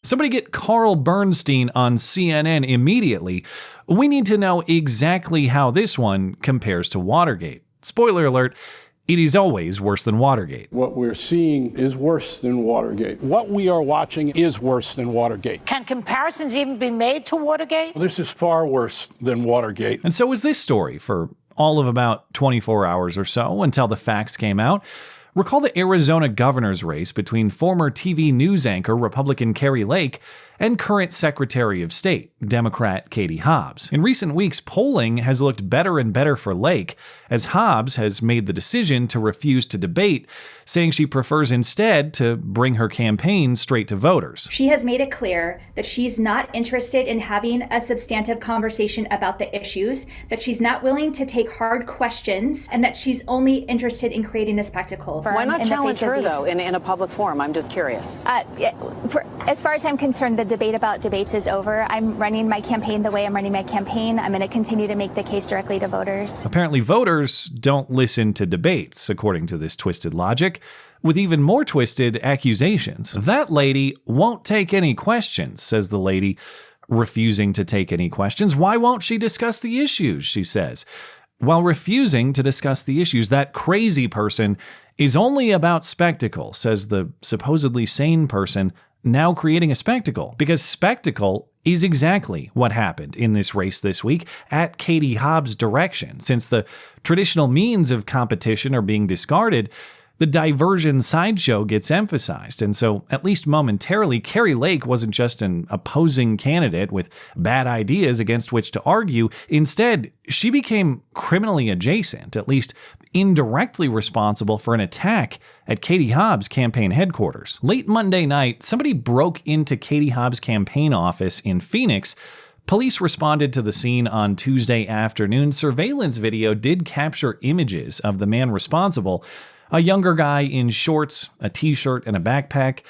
Somebody get Carl Bernstein on CNN immediately. We need to know exactly how this one compares to Watergate. Spoiler alert, it is always worse than Watergate. What we're seeing is worse than Watergate. What we are watching is worse than Watergate. Can comparisons even be made to Watergate? This is far worse than Watergate. And so was this story for all of about 24 hours or so until the facts came out. Recall the Arizona governor's race between former TV news anchor Republican Kari Lake and current Secretary of State, Democrat Katie Hobbs. In recent weeks, polling has looked better and better for Lake, as Hobbs has made the decision to refuse to debate, saying she prefers instead to bring her campaign straight to voters. She has made it clear that she's not interested in having a substantive conversation about the issues, that she's not willing to take hard questions, and that she's only interested in creating a spectacle. Why not challenge her, though, in a public forum? I'm just curious. As far as I'm concerned, the debate about debates is over. I'm running my campaign the way I'm running my campaign. I'm going to continue to make the case directly to voters. Apparently, voters don't listen to debates, according to this twisted logic, with even more twisted accusations. That lady won't take any questions, says the lady, refusing to take any questions. Why won't she discuss the issues, she says. While refusing to discuss the issues, that crazy person is only about spectacle, says the supposedly sane person now creating a spectacle, because spectacle is exactly what happened in this race this week at Katie Hobbs' direction. Since the traditional means of competition are being discarded, the diversion sideshow gets emphasized. And so, at least momentarily, Kari Lake wasn't just an opposing candidate with bad ideas against which to argue. Instead, she became criminally adjacent, at least indirectly responsible for an attack at Katie Hobbs' campaign headquarters. Late Monday night, somebody broke into Katie Hobbs' campaign office in Phoenix. Police responded to the scene on Tuesday afternoon. Surveillance video did capture images of the man responsible, a younger guy in shorts, a t-shirt, and a backpack.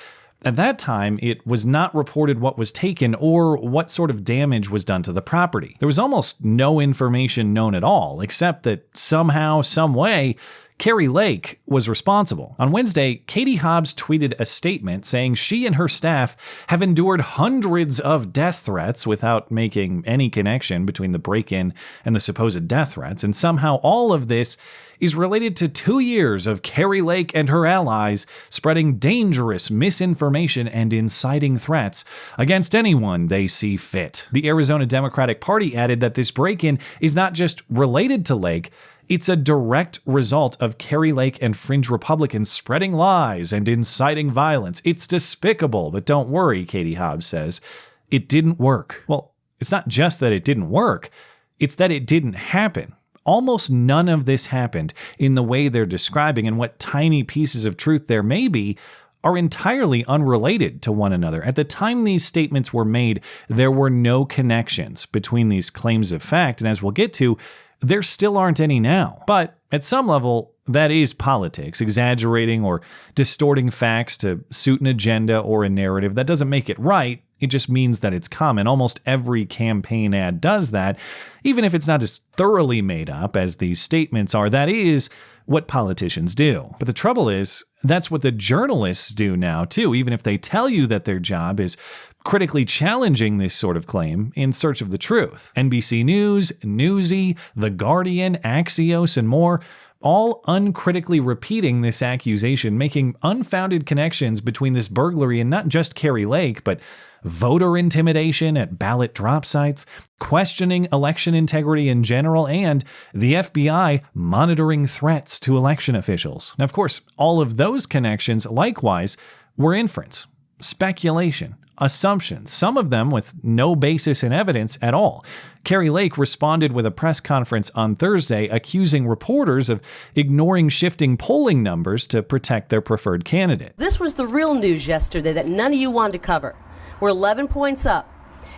At that time, it was not reported what was taken or what sort of damage was done to the property. There was almost no information known at all, except that somehow, some way, Kari Lake was responsible. On Wednesday, Katie Hobbs tweeted a statement saying she and her staff have endured hundreds of death threats without making any connection between the break-in and the supposed death threats, and somehow all of this is related to 2 years of Kari Lake and her allies spreading dangerous misinformation and inciting threats against anyone they see fit. The Arizona Democratic Party added that this break-in is not just related to Lake, it's a direct result of Kari Lake and fringe Republicans spreading lies and inciting violence. It's despicable, but don't worry, Katie Hobbs says. It didn't work. Well, it's not just that it didn't work, it's that it didn't happen. Almost none of this happened in the way they're describing, and what tiny pieces of truth there may be are entirely unrelated to one another. At the time these statements were made, there were no connections between these claims of fact, and as we'll get to, there still aren't any now. But at some level, that is politics, exaggerating or distorting facts to suit an agenda or a narrative. That doesn't make it right. It just means that it's common. Almost every campaign ad does that, even if it's not as thoroughly made up as these statements are. That is what politicians do. But the trouble is, that's what the journalists do now too, even if they tell you that their job is critically challenging this sort of claim in search of the truth. NBC News, Newsy, The Guardian, Axios, and more, all uncritically repeating this accusation, making unfounded connections between this burglary and not just Kari Lake, but voter intimidation at ballot drop sites, questioning election integrity in general, and the FBI monitoring threats to election officials. Now, of course, all of those connections, likewise, were inference, speculation, assumptions, some of them with no basis in evidence at all. Kari Lake responded with a press conference on Thursday accusing reporters of ignoring shifting polling numbers to protect their preferred candidate. This was the real news yesterday that none of you wanted to cover. We're 11 points up.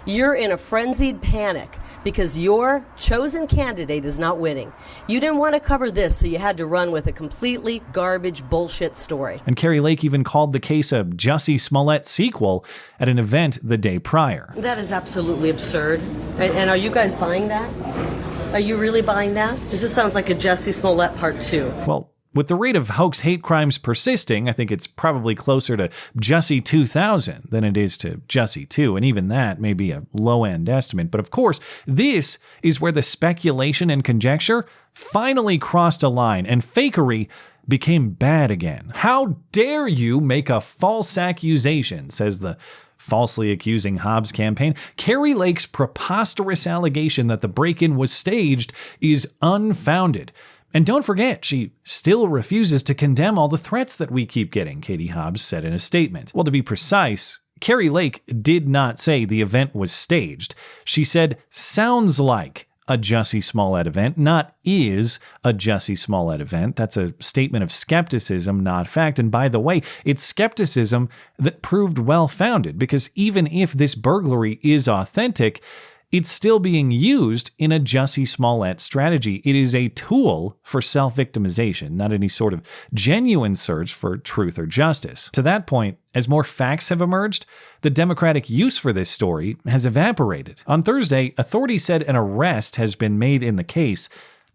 You're in a frenzied panic because your chosen candidate is not winning. You didn't want to cover this, so you had to run with a completely garbage bullshit story. And Kari Lake even called the case a Jussie Smollett sequel at an event the day prior. That is absolutely absurd. And are you guys buying that? Are you really buying that? This just sounds like a Jussie Smollett part 2. Well, with the rate of hoax hate crimes persisting, I think it's probably closer to Jussie 2000 than it is to Jussie 2, and even that may be a low-end estimate. But of course, this is where the speculation and conjecture finally crossed a line, and fakery became bad again. How dare you make a false accusation, says the falsely accusing Hobbs campaign. Kari Lake's preposterous allegation that the break-in was staged is unfounded. And don't forget, she still refuses to condemn all the threats that we keep getting, Katie Hobbs said in a statement. Well, to be precise, Kari Lake did not say the event was staged. She said, sounds like a Jussie Smollett event, not is a Jussie Smollett event. That's a statement of skepticism, not fact. And by the way, it's skepticism that proved well-founded, because even if this burglary is authentic, it's still being used in a Jussie Smollett strategy. It is a tool for self-victimization, not any sort of genuine search for truth or justice. To that point, as more facts have emerged, the Democratic use for this story has evaporated. On Thursday, authorities said an arrest has been made in the case.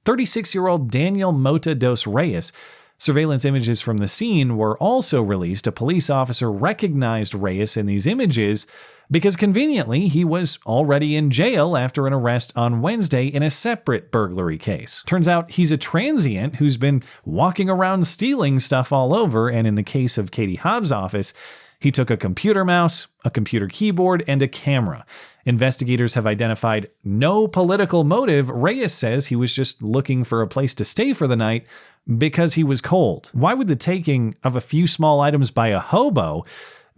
36-year-old Daniel Mota dos Reyes. Surveillance images from the scene were also released. A police officer recognized Reyes in these images because conveniently he was already in jail after an arrest on Wednesday in a separate burglary case. Turns out he's a transient who's been walking around stealing stuff all over, and in the case of Katie Hobbs' office, he took a computer mouse, a computer keyboard, and a camera. Investigators have identified no political motive. Reyes says he was just looking for a place to stay for the night because he was cold. Why would the taking of a few small items by a hobo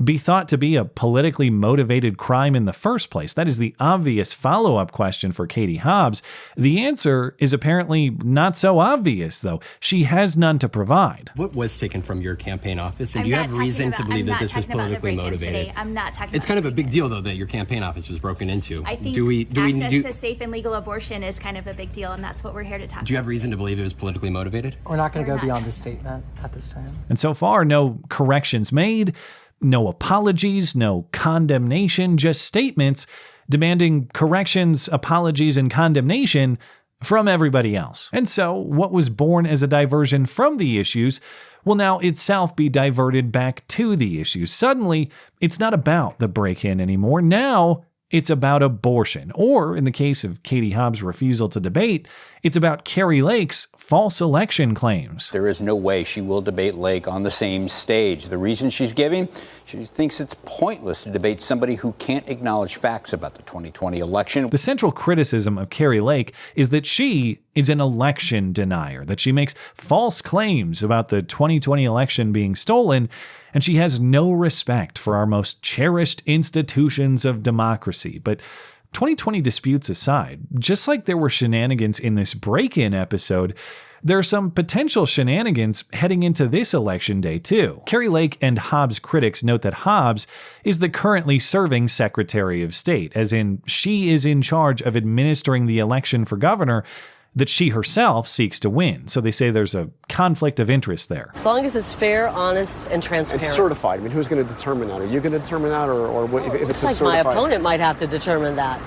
be thought to be a politically motivated crime in the first place? That is the obvious follow-up question for Katie Hobbs. The answer is apparently not so obvious, though. She has none to provide. What was taken from your campaign office, and do you have reason to believe that this was politically motivated? I'm not talking about It's kind of a big deal, though, that your campaign office was broken into. I think access to safe and legal abortion is kind of a big deal, and that's what we're here to talk about. Do you have reason to believe it was politically motivated? We're not going to go beyond the statement at this time. And so far, no corrections made, no apologies, no condemnation, just statements demanding corrections, apologies, and condemnation from everybody else. And so what was born as a diversion from the issues will now itself be diverted back to the issues. Suddenly, it's not about the break-in anymore. Now it's about abortion. Or, in the case of Katie Hobbs' refusal to debate, it's about Kari Lake's false election claims. There is no way she will debate Lake on the same stage. The reason she's giving, she thinks it's pointless to debate somebody who can't acknowledge facts about the 2020 election. The central criticism of Kari Lake is that she is an election denier, that she makes false claims about the 2020 election being stolen, and she has no respect for our most cherished institutions of democracy. But 2020 disputes aside, just like there were shenanigans in this break-in episode, there are some potential shenanigans heading into this election day, too. Kari Lake and Hobbs critics note that Hobbs is the currently serving Secretary of State, as in she is in charge of administering the election for governor that she herself seeks to win. So they say there's a conflict of interest there. As long as it's fair, honest, and transparent. It's certified. I mean, who's going to determine that? Are you going to determine that, or what, if it's like certified? My opponent might have to determine that.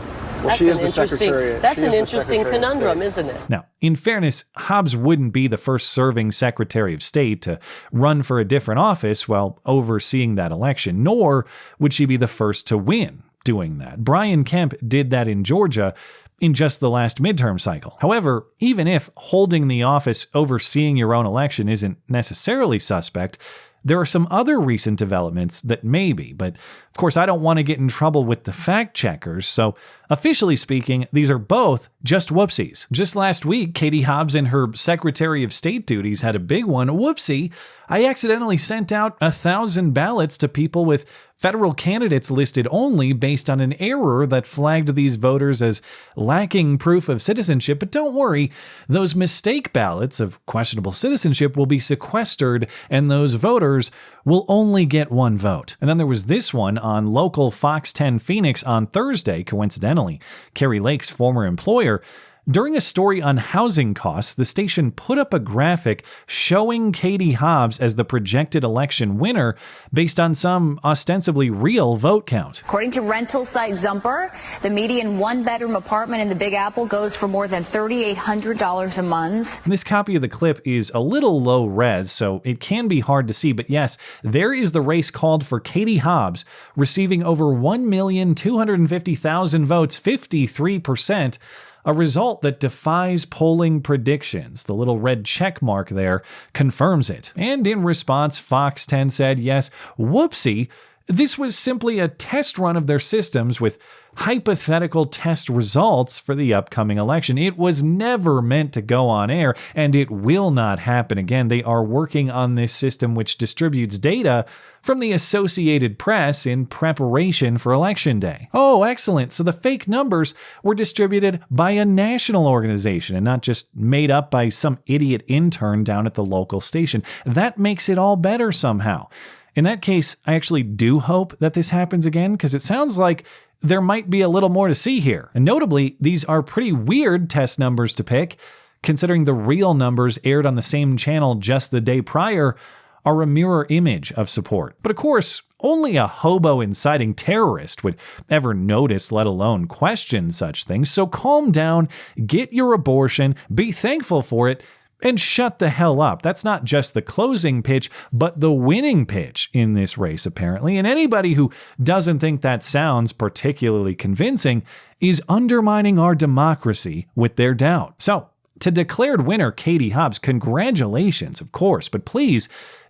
Well, she is the Secretary. That's an interesting conundrum, isn't it? Now, in fairness, Hobbs wouldn't be the first serving Secretary of State to run for a different office while overseeing that election, nor would she be the first to win doing that. Brian Kemp did that in Georgia in just the last midterm cycle. However, even if holding the office overseeing your own election isn't necessarily suspect, there are some other recent developments that may be, but of course I don't want to get in trouble with the fact checkers, so officially speaking, these are both just whoopsies. Just last week, Katie Hobbs in her Secretary of State duties had a big one. Whoopsie, I accidentally sent out 1,000 ballots to people with federal candidates listed only based on an error that flagged these voters as lacking proof of citizenship. But don't worry, those mistake ballots of questionable citizenship will be sequestered and those voters will only get one vote. And then there was this one on local Fox 10 Phoenix on Thursday, coincidentally. Kari Lake's former employer During a story on housing costs, the station put up a graphic showing Katie Hobbs as the projected election winner based on some ostensibly real vote count. According to rental site Zumper, the median one-bedroom apartment in the Big Apple goes for more than $3,800 a month. This copy of the clip is a little low res, so it can be hard to see, but yes, there is the race called for Katie Hobbs, receiving over 1,250,000 votes, 53%, a result that defies polling predictions. The little red check mark there confirms it. And in response, Fox 10 said, yes, whoopsie, this was simply a test run of their systems with hypothetical test results for the upcoming election. It was never meant to go on air, and it will not happen again. They are working on this system which distributes data from the Associated Press in preparation for Election Day. Oh, excellent. So the fake numbers were distributed by a national organization and not just made up by some idiot intern down at the local station. That makes it all better somehow. In that case, I actually do hope that this happens again, because it sounds like there might be a little more to see here. And notably, these are pretty weird test numbers to pick, considering the real numbers aired on the same channel just the day prior are a mirror image of support. But of course, only a hobo inciting terrorist would ever notice, let alone question such things. So calm down, get your abortion, be thankful for it, and shut the hell up. That's not just the closing pitch, but the winning pitch in this race, apparently. And anybody who doesn't think that sounds particularly convincing is undermining our democracy with their doubt. So, to declared winner Katie Hobbs, congratulations, of course, but please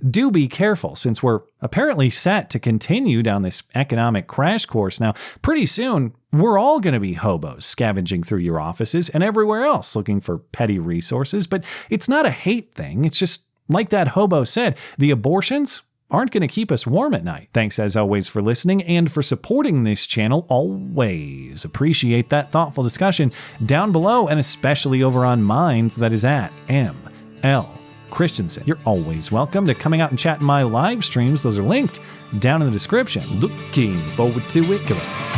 do be careful, since we're apparently set to continue down this economic crash course. Now, pretty soon, we're all going to be hobos scavenging through your offices and everywhere else looking for petty resources, but it's not a hate thing. It's just like that hobo said, the abortions aren't going to keep us warm at night. Thanks as always for listening and for supporting this channel. Always appreciate that thoughtful discussion down below, and especially over on Minds, that is at ML Christiansen. You're always welcome to coming out and chatting my live streams. Those are linked down in the description. Looking forward to it. Come on.